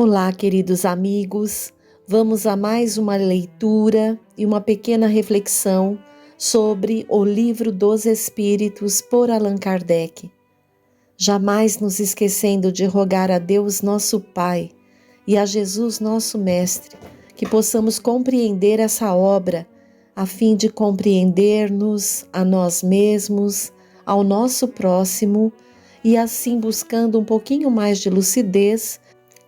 Olá, queridos amigos. Vamos a mais uma leitura e uma pequena reflexão sobre o Livro dos Espíritos por Allan Kardec. Jamais nos esquecendo de rogar a Deus nosso Pai e a Jesus nosso Mestre, que possamos compreender essa obra, a fim de compreender-nos a nós mesmos, ao nosso próximo, e assim buscando um pouquinho mais de lucidez,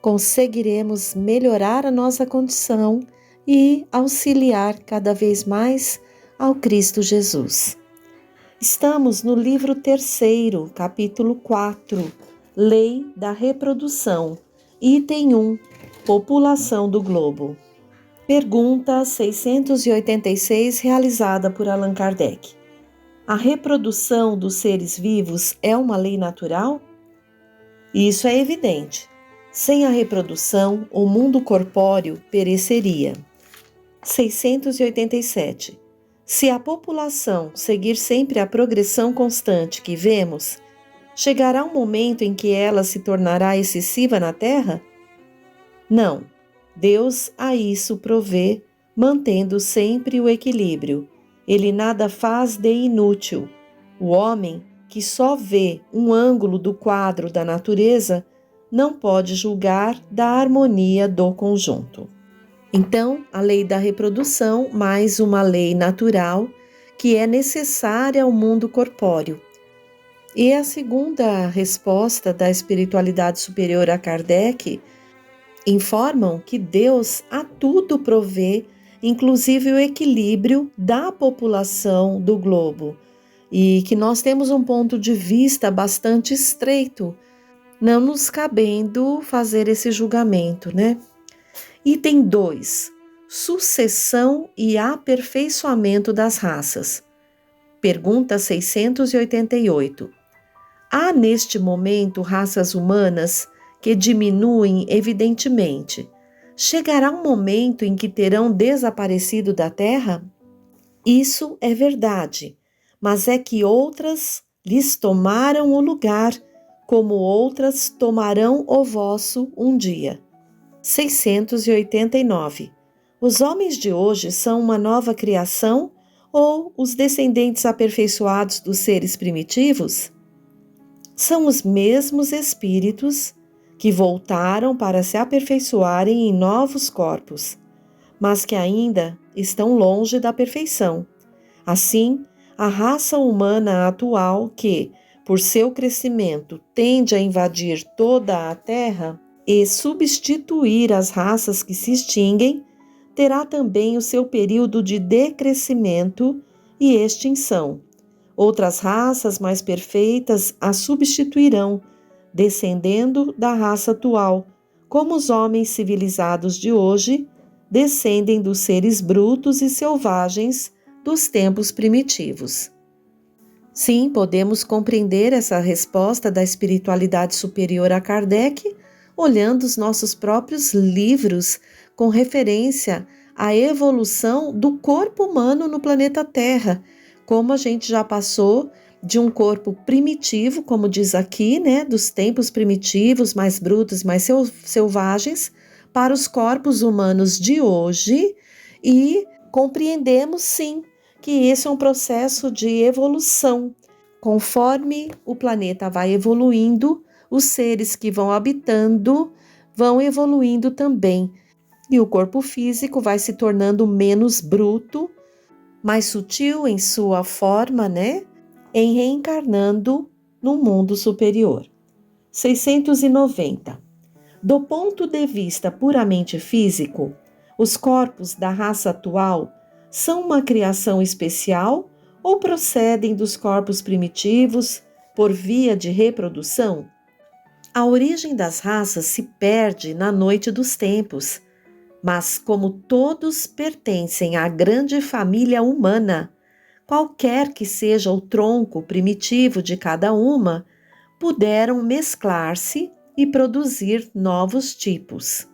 conseguiremos melhorar a nossa condição e auxiliar cada vez mais ao Cristo Jesus. Estamos no livro 3º, capítulo 4, Lei da Reprodução, item 1, População do Globo. Pergunta 686, realizada por Allan Kardec. A reprodução dos seres vivos é uma lei natural? Isso é evidente. Sem a reprodução, o mundo corpóreo pereceria. 687. Se a população seguir sempre a progressão constante que vemos, chegará um momento em que ela se tornará excessiva na Terra? Não. Deus a isso provê, mantendo sempre o equilíbrio. Ele nada faz de inútil. O homem, que só vê um ângulo do quadro da natureza, não pode julgar da harmonia do conjunto. Então, a lei da reprodução, mais uma lei natural, que é necessária ao mundo corpóreo. E a segunda resposta da espiritualidade superior a Kardec informam que Deus a tudo provê, inclusive o equilíbrio da população do globo, e que nós temos um ponto de vista bastante estreito, não nos cabendo fazer esse julgamento, né? Item 2. Sucessão e aperfeiçoamento das raças. Pergunta 688. Há neste momento raças humanas que diminuem evidentemente. Chegará um momento em que terão desaparecido da Terra? Isso é verdade, mas é que outras lhes tomaram o lugar, como outras tomarão o vosso um dia. 689. Os homens de hoje são uma nova criação ou os descendentes aperfeiçoados dos seres primitivos? São os mesmos espíritos que voltaram para se aperfeiçoarem em novos corpos, mas que ainda estão longe da perfeição. Assim, a raça humana atual que, por seu crescimento, tende a invadir toda a Terra e substituir as raças que se extinguem, terá também o seu período de decrescimento e extinção. Outras raças mais perfeitas a substituirão, descendendo da raça atual, como os homens civilizados de hoje descendem dos seres brutos e selvagens dos tempos primitivos. Sim, podemos compreender essa resposta da espiritualidade superior a Kardec olhando os nossos próprios livros com referência à evolução do corpo humano no planeta Terra, como a gente já passou de um corpo primitivo, como diz aqui, né, dos tempos primitivos, mais brutos, mais selvagens, para os corpos humanos de hoje, e compreendemos sim que esse é um processo de evolução. Conforme o planeta vai evoluindo, os seres que vão habitando vão evoluindo também. E o corpo físico vai se tornando menos bruto, mais sutil em sua forma, né? Em reencarnando no mundo superior. 690. Do ponto de vista puramente físico, os corpos da raça atual são uma criação especial ou procedem dos corpos primitivos por via de reprodução? A origem das raças se perde na noite dos tempos, mas como todos pertencem à grande família humana, qualquer que seja o tronco primitivo de cada uma, puderam mesclar-se e produzir novos tipos.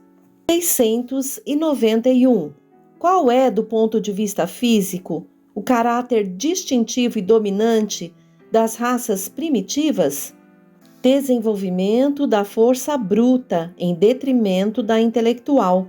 691. Qual é, do ponto de vista físico, o caráter distintivo e dominante das raças primitivas? desenvolvimento da força bruta em detrimento da intelectual.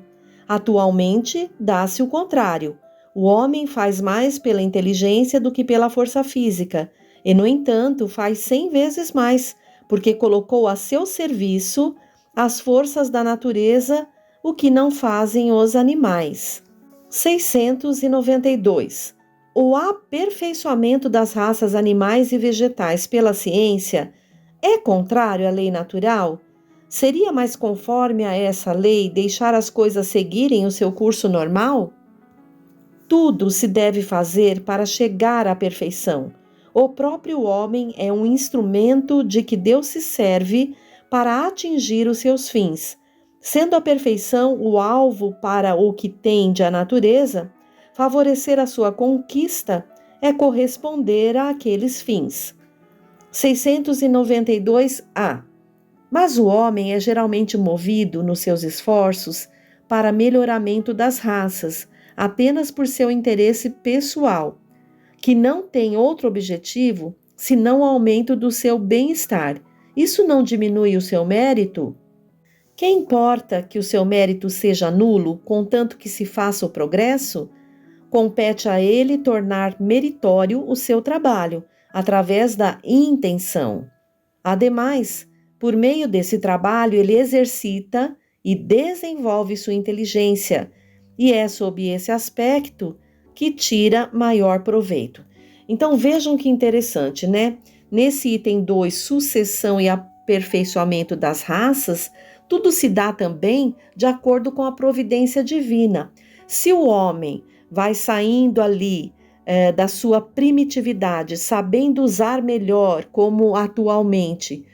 Atualmente, dá-se o contrário. O homem faz mais pela inteligência do que pela força física, e, no entanto, faz 100 vezes mais, porque colocou a seu serviço as forças da natureza, o que não fazem os animais. 692. O aperfeiçoamento das raças animais e vegetais pela ciência é contrário à lei natural? Seria mais conforme a essa lei deixar as coisas seguirem o seu curso normal? Tudo se deve fazer para chegar à perfeição. O próprio homem é um instrumento de que Deus se serve para atingir os seus fins. Sendo a perfeição o alvo para o que tende a natureza, favorecer a sua conquista é corresponder àqueles fins. 692a. Mas o homem é geralmente movido nos seus esforços para melhoramento das raças, apenas por seu interesse pessoal, que não tem outro objetivo senão o aumento do seu bem-estar. Isso não diminui o seu mérito? Que importa que o seu mérito seja nulo, contanto que se faça o progresso? Compete a ele tornar meritório o seu trabalho, através da intenção. Ademais, por meio desse trabalho, ele exercita e desenvolve sua inteligência, e é sob esse aspecto que tira maior proveito. Então vejam que interessante, né? Nesse item 2, sucessão e aperfeiçoamento das raças, tudo se dá também de acordo com a providência divina. Se o homem vai saindo ali da sua primitividade, sabendo usar melhor, como atualmente,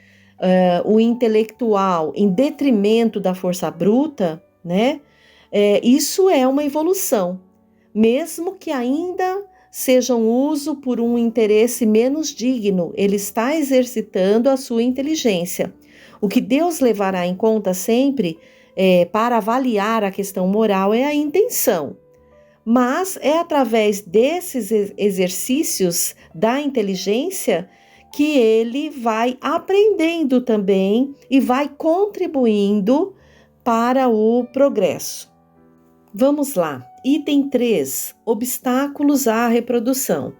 o intelectual em detrimento da força bruta, né? Isso é uma evolução, mesmo que ainda seja um uso por um interesse menos digno, ele está exercitando a sua inteligência. O que Deus levará em conta sempre para avaliar a questão moral é a intenção. Mas é através desses exercícios da inteligência que ele vai aprendendo também e vai contribuindo para o progresso. Vamos lá. Item 3. Obstáculos à reprodução.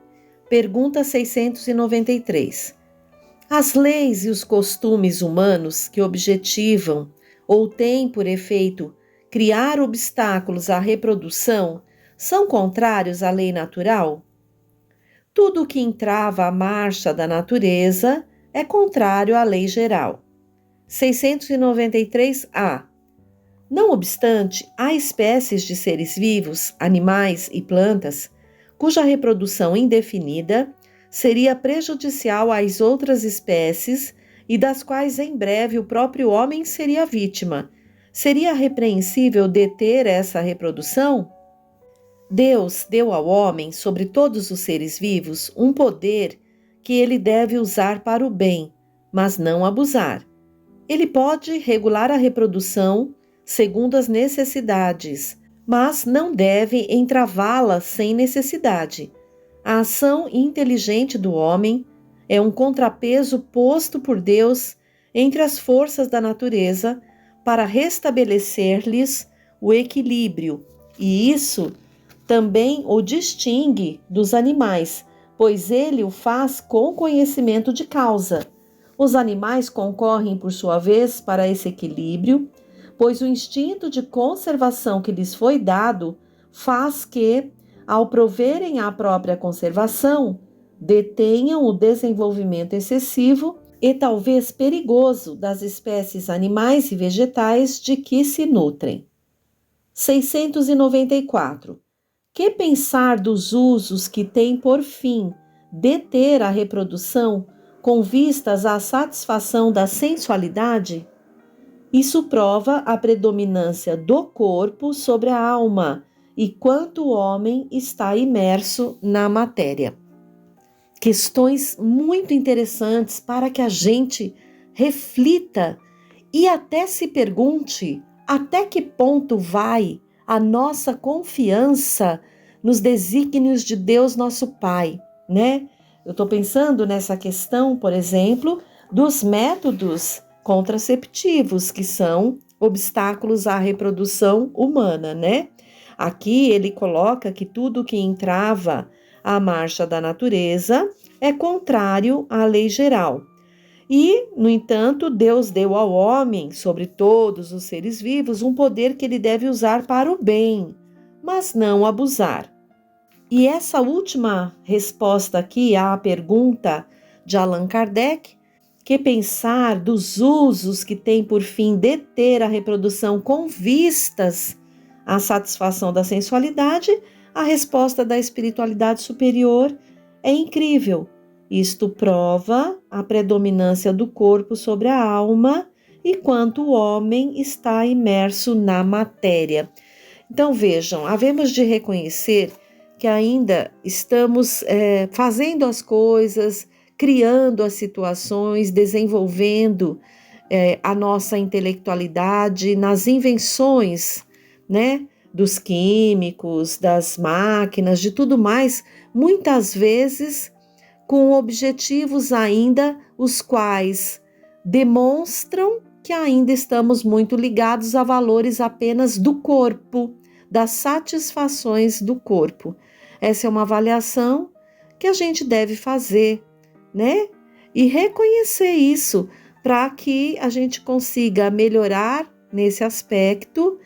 Pergunta 693. As leis e os costumes humanos que objetivam ou têm por efeito criar obstáculos à reprodução são contrários à lei natural? Tudo o que entrava a marcha da natureza é contrário à lei geral. 693a. Não obstante, há espécies de seres vivos, animais e plantas, cuja reprodução indefinida seria prejudicial às outras espécies e das quais em breve o próprio homem seria vítima. Seria repreensível deter essa reprodução? Deus deu ao homem, sobre todos os seres vivos, um poder que ele deve usar para o bem, mas não abusar. Ele pode regular a reprodução segundo as necessidades, mas não deve entravá-la sem necessidade. A ação inteligente do homem é um contrapeso posto por Deus entre as forças da natureza para restabelecer-lhes o equilíbrio, e isso também o distingue dos animais, pois ele o faz com conhecimento de causa. Os animais concorrem, por sua vez, para esse equilíbrio, pois o instinto de conservação que lhes foi dado faz que, ao proverem a própria conservação, detenham o desenvolvimento excessivo e talvez perigoso das espécies animais e vegetais de que se nutrem. 694. Que pensar dos usos que têm por fim deter a reprodução com vistas à satisfação da sensualidade? Isso prova a predominância do corpo sobre a alma e quanto o homem está imerso na matéria. Questões muito interessantes para que a gente reflita e até se pergunte até que ponto vai a nossa confiança nos desígnios de Deus nosso Pai, né? Eu estou pensando nessa questão, por exemplo, dos métodos contraceptivos, que são obstáculos à reprodução humana, né? Aqui ele coloca que tudo que entrava a marcha da natureza é contrário à lei geral. E, no entanto, Deus deu ao homem, sobre todos os seres vivos, um poder que ele deve usar para o bem, mas não abusar. E essa última resposta aqui à pergunta de Allan Kardec, que pensar dos usos que tem por fim deter a reprodução com vistas à satisfação da sensualidade, a resposta da espiritualidade superior é incrível. Isto prova a predominância do corpo sobre a alma e quanto o homem está imerso na matéria. Então vejam, havemos de reconhecer que ainda estamos fazendo as coisas, criando as situações, desenvolvendo a nossa intelectualidade nas invenções, né, dos químicos, das máquinas, de tudo mais, muitas vezes com objetivos ainda os quais demonstram que ainda estamos muito ligados a valores apenas do corpo, das satisfações do corpo. Essa é uma avaliação que a gente deve fazer, né? E reconhecer isso para que a gente consiga melhorar nesse aspecto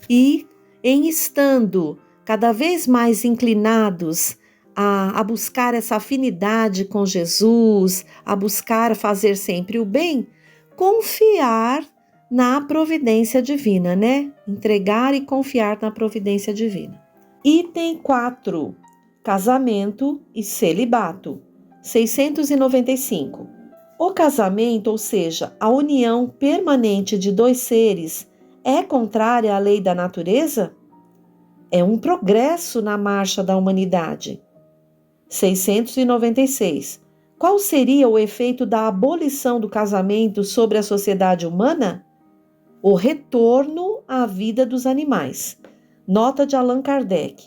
e, em estando cada vez mais inclinados a buscar essa afinidade com Jesus, a buscar fazer sempre o bem, confiar na providência divina, né? Entregar e confiar na providência divina. Item 4. Casamento e celibato. 695. O casamento, ou seja, a união permanente de dois seres, é contrária à lei da natureza? É um progresso na marcha da humanidade. 696. Qual seria o efeito da abolição do casamento sobre a sociedade humana? O retorno à vida dos animais. Nota de Allan Kardec.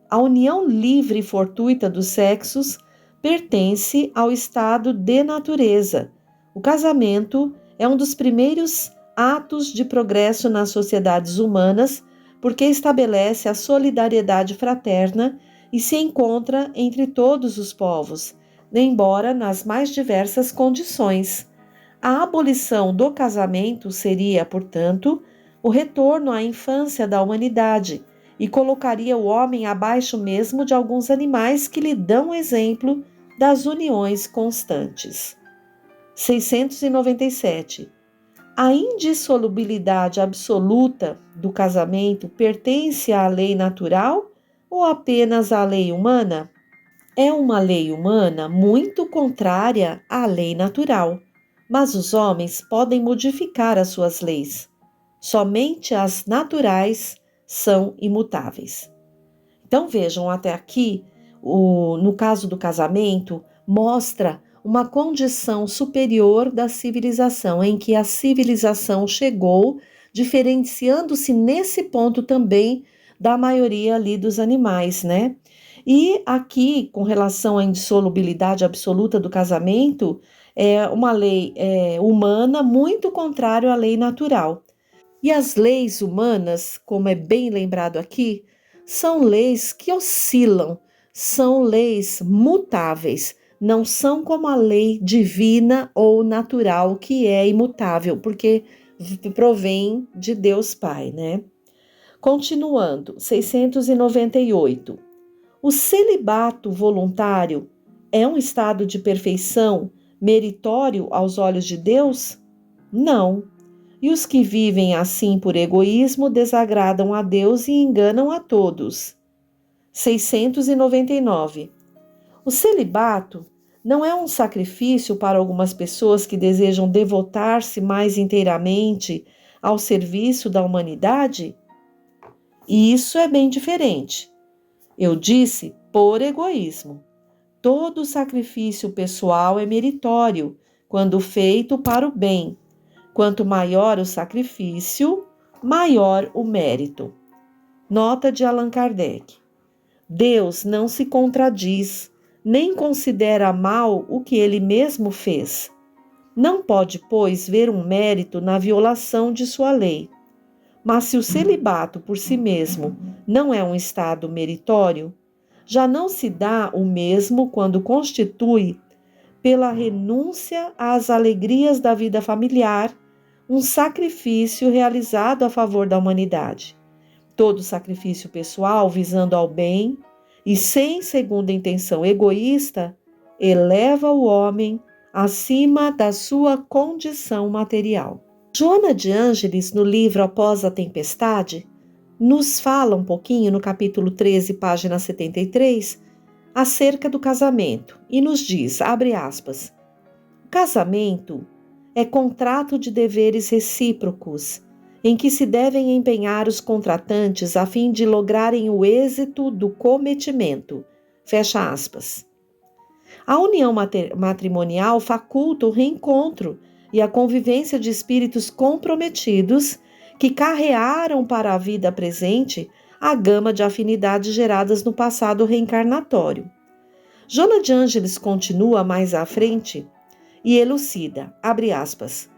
A união livre e fortuita dos sexos pertence ao estado de natureza. O casamento é um dos primeiros atos de progresso nas sociedades humanas, porque estabelece a solidariedade fraterna e se encontra entre todos os povos, embora nas mais diversas condições. A abolição do casamento seria, portanto, o retorno à infância da humanidade e colocaria o homem abaixo mesmo de alguns animais que lhe dão exemplo das uniões constantes. 697. A indissolubilidade absoluta do casamento pertence à lei natural ou apenas à lei humana? É uma lei humana muito contrária à lei natural, mas os homens podem modificar as suas leis. Somente as naturais são imutáveis. Então vejam, até aqui, no caso do casamento, mostra uma condição superior da civilização, em que a civilização chegou, diferenciando-se nesse ponto também da maioria ali dos animais, né? E aqui, com relação à indissolubilidade absoluta do casamento, é uma lei humana muito contrária à lei natural. E as leis humanas, como é bem lembrado aqui, são leis que oscilam, são leis mutáveis, não são como a lei divina ou natural que é imutável, porque provém de Deus Pai, né? Continuando, 698. O celibato voluntário é um estado de perfeição meritório aos olhos de Deus? Não. E os que vivem assim por egoísmo desagradam a Deus e enganam a todos. 699. O celibato não é um sacrifício para algumas pessoas que desejam devotar-se mais inteiramente ao serviço da humanidade? E isso é bem diferente. Eu disse por egoísmo. Todo sacrifício pessoal é meritório quando feito para o bem. Quanto maior o sacrifício, maior o mérito. Nota de Allan Kardec. Deus não se contradiz, nem considera mal o que ele mesmo fez. Não pode, pois, ver um mérito na violação de sua lei. Mas se o celibato por si mesmo não é um estado meritório, já não se dá o mesmo quando constitui, pela renúncia às alegrias da vida familiar, um sacrifício realizado a favor da humanidade. Todo sacrifício pessoal visando ao bem e sem segunda intenção egoísta eleva o homem acima da sua condição material. Joana de Ângeles, no livro Após a Tempestade, nos fala um pouquinho, no capítulo 13, página 73, acerca do casamento e nos diz, abre aspas, o casamento é contrato de deveres recíprocos, em que se devem empenhar os contratantes a fim de lograrem o êxito do cometimento, fecha aspas. A união matrimonial faculta o reencontro e a convivência de espíritos comprometidos que carrearam para a vida presente a gama de afinidades geradas no passado reencarnatório. Joana de Ângeles continua mais à frente e elucida, abre aspas,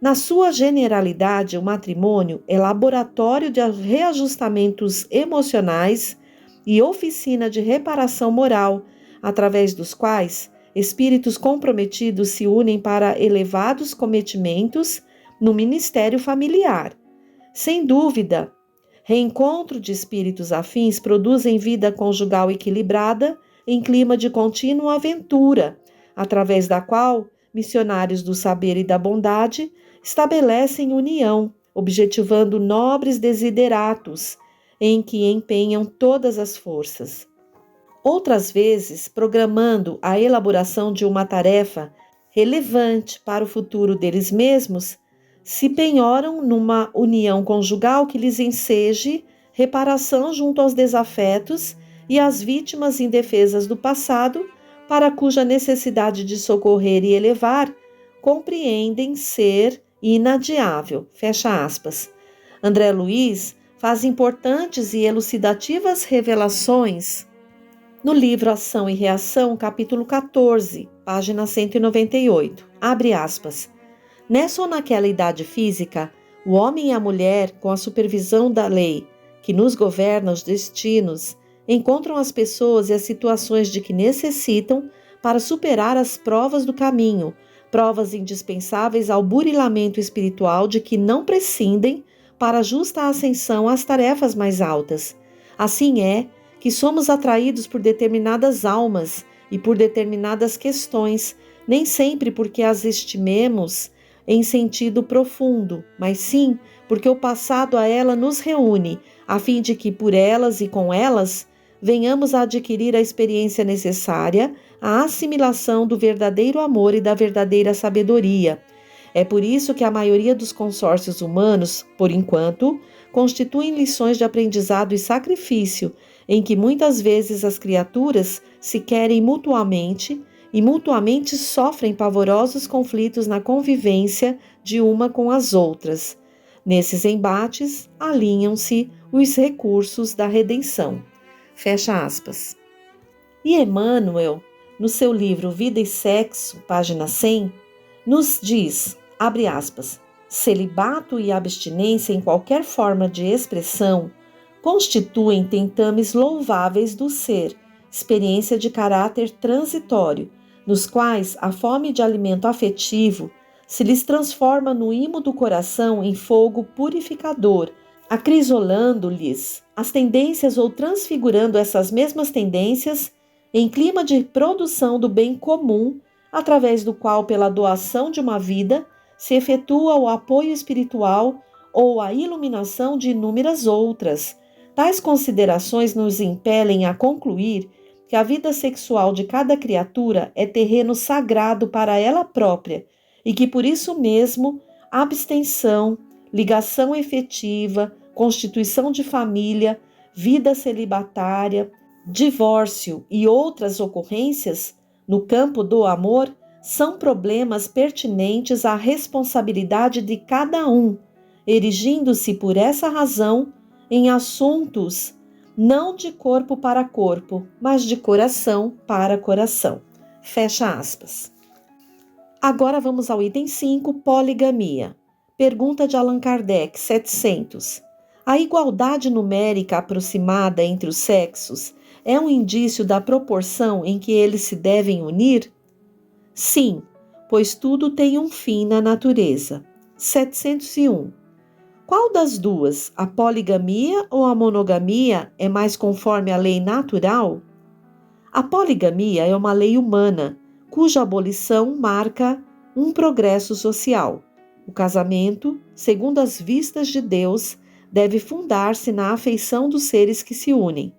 na sua generalidade, o matrimônio é laboratório de reajustamentos emocionais e oficina de reparação moral, através dos quais espíritos comprometidos se unem para elevados cometimentos no ministério familiar. Sem dúvida, reencontro de espíritos afins produzem vida conjugal equilibrada em clima de contínua aventura, através da qual missionários do saber e da bondade estabelecem união, objetivando nobres desideratos em que empenham todas as forças. Outras vezes, programando a elaboração de uma tarefa relevante para o futuro deles mesmos, se penhoram numa união conjugal que lhes enseje reparação junto aos desafetos e às vítimas indefesas do passado, para cuja necessidade de socorrer e elevar compreendem ser inadiável. Fecha aspas. André Luiz faz importantes e elucidativas revelações no livro Ação e Reação, capítulo 14, página 198. Abre aspas. Nessa ou naquela idade física, o homem e a mulher, com a supervisão da lei que nos governa os destinos, encontram as pessoas e as situações de que necessitam para superar as provas do caminho, provas indispensáveis ao burilamento espiritual de que não prescindem para a justa ascensão às tarefas mais altas. Assim é que somos atraídos por determinadas almas e por determinadas questões, nem sempre porque as estimemos em sentido profundo, mas sim porque o passado a ela nos reúne, a fim de que por elas e com elas venhamos a adquirir a experiência necessária à assimilação do verdadeiro amor e da verdadeira sabedoria. É por isso que a maioria dos consórcios humanos, por enquanto, constituem lições de aprendizado e sacrifício, em que muitas vezes as criaturas se querem mutuamente e mutuamente sofrem pavorosos conflitos na convivência de uma com as outras. Nesses embates, alinham-se os recursos da redenção. Fecha aspas. E Emmanuel, no seu livro Vida e Sexo, página 100, nos diz, abre aspas, celibato e abstinência em qualquer forma de expressão constituem tentames louváveis do ser, experiência de caráter transitório, nos quais a fome de alimento afetivo se lhes transforma no imo do coração em fogo purificador, acrisolando-lhes as tendências ou transfigurando essas mesmas tendências em clima de produção do bem comum, através do qual, pela doação de uma vida, se efetua o apoio espiritual ou a iluminação de inúmeras outras. Tais considerações nos impelem a concluir que a vida sexual de cada criatura é terreno sagrado para ela própria e que, por isso mesmo, abstenção, ligação efetiva, constituição de família, vida celibatária, divórcio e outras ocorrências no campo do amor são problemas pertinentes à responsabilidade de cada um, erigindo-se por essa razão em assuntos não de corpo para corpo, mas de coração para coração. Fecha aspas. Agora vamos ao item 5, poligamia. Pergunta de Allan Kardec, 700. A igualdade numérica aproximada entre os sexos é um indício da proporção em que eles se devem unir? Sim, pois tudo tem um fim na natureza. 701. Qual das duas, a poligamia ou a monogamia, é mais conforme à lei natural? A poligamia é uma lei humana, cuja abolição marca um progresso social. O casamento, segundo as vistas de Deus, deve fundar-se na afeição dos seres que se unem.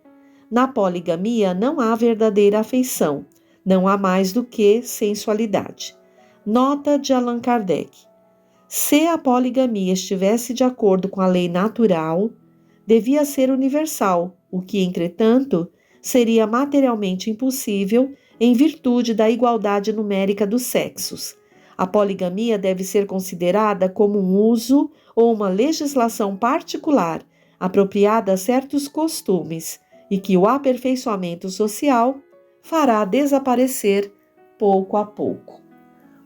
Na poligamia não há verdadeira afeição, não há mais do que sensualidade. Nota de Allan Kardec. Se a poligamia estivesse de acordo com a lei natural, devia ser universal, o que, entretanto, seria materialmente impossível em virtude da igualdade numérica dos sexos. A poligamia deve ser considerada como um uso ou uma legislação particular, apropriada a certos costumes, e que o aperfeiçoamento social fará desaparecer pouco a pouco.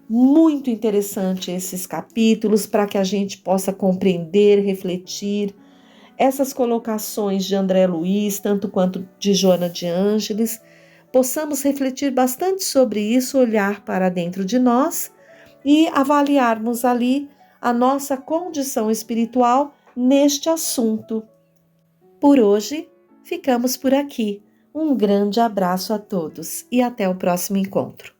Muito interessante esses capítulos para que a gente possa compreender, refletir essas colocações de André Luiz, tanto quanto de Joana de Ângeles, possamos refletir bastante sobre isso, olhar para dentro de nós e avaliarmos ali a nossa condição espiritual neste assunto. Por hoje, ficamos por aqui. Um grande abraço a todos e até o próximo encontro.